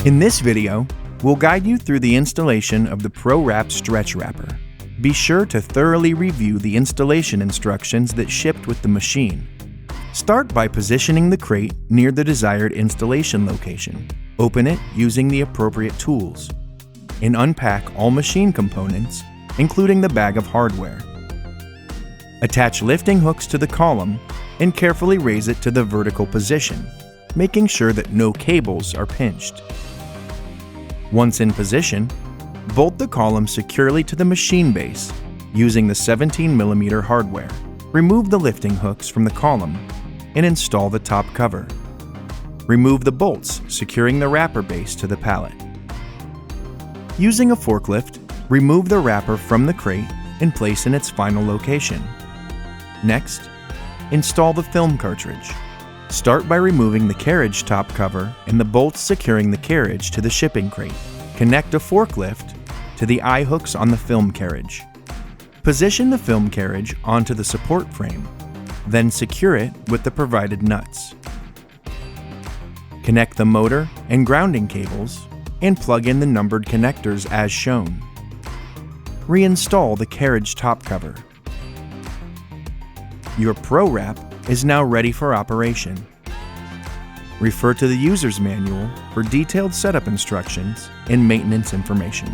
In this video, we'll guide you through the installation of the ProWrap stretch wrapper. Be sure to thoroughly review the installation instructions that shipped with the machine. Start by positioning the crate near the desired installation location. Open it using the appropriate tools, and unpack all machine components, including the bag of hardware. Attach lifting hooks to the column and carefully raise it to the vertical position, making sure that no cables are pinched. Once in position, bolt the column securely to the machine base using the 17mm hardware. Remove the lifting hooks from the column and install the top cover. Remove the bolts securing the wrapper base to the pallet. Using a forklift, remove the wrapper from the crate and place in its final location. Next, install the film cartridge. Start by removing the carriage top cover and the bolts securing the carriage to the shipping crate. Connect a forklift to the eye hooks on the film carriage. Position the film carriage onto the support frame, then secure it with the provided nuts. Connect the motor and grounding cables and plug in the numbered connectors as shown. Reinstall the carriage top cover. Your ProWrap is now ready for operation. Refer to the user's manual for detailed setup instructions and maintenance information.